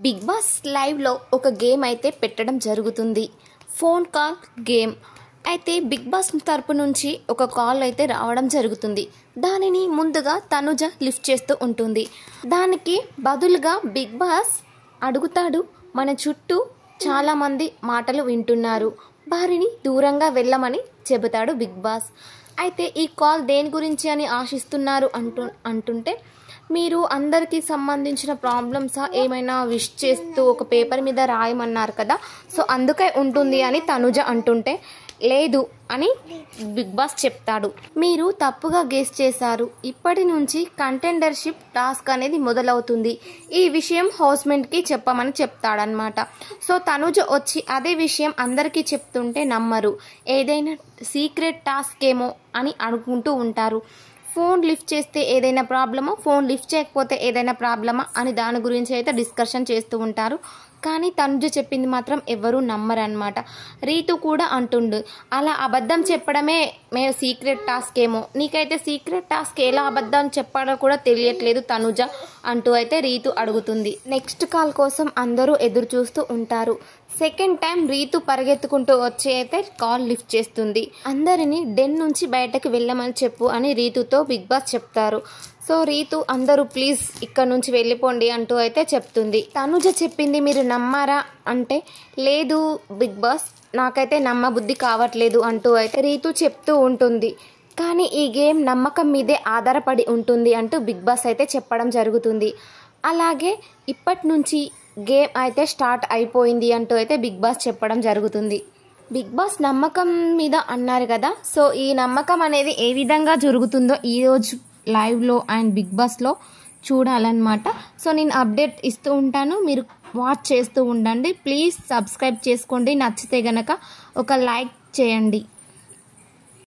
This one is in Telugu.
బిగ్ బాస్ లైవ్లో ఒక గేమ్ అయితే పెట్టడం జరుగుతుంది. ఫోన్ కాల్ గేమ్ అయితే బిగ్ బాస్ తరపు నుంచి ఒక కాల్ అయితే రావడం జరుగుతుంది. దానిని ముందుగా తనుజ లిఫ్ట్ చేస్తూ ఉంటుంది. దానికి బదులుగా బిగ్ బాస్ అడుగుతాడు, మన చుట్టూ చాలామంది మాటలు వింటున్నారు, వారిని దూరంగా వెళ్ళమని చెబుతాడు బిగ్ బాస్. అయితే ఈ కాల్ దేని గురించి అని ఆశిస్తున్నారు అంటుంటే మీరు అందరికీ సంబంధించిన ప్రాబ్లమ్సా ఏమైనా విష్ చేస్తూ ఒక పేపర్ మీద రాయమన్నారు కదా, సో అందుకే ఉంటుంది అని తనుజ అంటుంటే లేదు అని బిగ్ బాస్ చెప్తాడు. మీరు తప్పుగా గెస్ చేశారు, ఇప్పటి నుంచి కంటెండర్షిప్ టాస్క్ అనేది మొదలవుతుంది, ఈ విషయం హౌస్మేట్కి చెప్పమని చెప్తాడనమాట. సో తనుజ వచ్చి అదే విషయం అందరికీ చెప్తుంటే నమ్మరు, ఏదైనా సీక్రెట్ టాస్క్ ఏమో అని అనుకుంటూ ఉంటారు. ఫోన్ లిఫ్ట్ చేస్తే ఏదైనా ప్రాబ్లమా, ఫోన్ లిఫ్ట్ చేయకపోతే ఏదైనా ప్రాబ్లమా అని దాని గురించి అయితే డిస్కషన్ చేస్తూ ఉంటారు. కానీ తనుజ చెప్పింది మాత్రం ఎవరూ నమ్మరన్నమాట. రీతు కూడా అంటుండు, అలా అబద్ధం చెప్పడమే మేము సీక్రెట్ టాస్క్ ఏమో, నీకైతే సీక్రెట్ టాస్క్ ఎలా అబద్ధం చెప్పాలో కూడా తెలియట్లేదు తనుజ అంటూ అయితే రీతు అడుగుతుంది. నెక్స్ట్ కాల్ కోసం అందరూ ఎదురు చూస్తూ ఉంటారు. సెకండ్ టైం రీతు పరిగెత్తుకుంటూ వచ్చి అయితే కాల్ లిఫ్ట్ చేస్తుంది. అందరినీ డెన్ నుంచి బయటకు వెళ్ళమని చెప్పు అని రీతుతో బిగ్ బాస్ చెప్తారు. సో రీతు అందరూ ప్లీజ్ ఇక్కడ నుంచి వెళ్ళిపోండి అంటూ అయితే చెప్తుంది. తనుజ చెప్పింది మీరు నమ్మారా అంటే లేదు బిగ్ బాస్, నాకైతే నమ్మబుద్ధి కావట్లేదు అంటూ అయితే రీతు చెప్తూ ఉంటుంది. కానీ ఈ గేమ్ నమ్మకం మీదే ఆధారపడి ఉంటుంది అంటూ బిగ్ బాస్ అయితే చెప్పడం జరుగుతుంది. అలాగే ఇప్పటి నుంచి గేమ్ అయితే స్టార్ట్ అయిపోయింది అంటూ అయితే బిగ్ బాస్ చెప్పడం జరుగుతుంది. బిగ్ బాస్ నమ్మకం మీద అన్నారు కదా, సో ఈ నమ్మకం అనేది ఏ విధంగా జరుగుతుందో ఈరోజు లైవ్లో అండ్ బిగ్ బాస్లో చూడాలన్నమాట. సో నేను అప్డేట్ ఇస్తూ ఉంటాను, మీరు వాచ్ చేస్తూ ఉండండి. ప్లీజ్ సబ్స్క్రైబ్ చేసుకోండి, నచ్చితే గనక ఒక లైక్ చేయండి.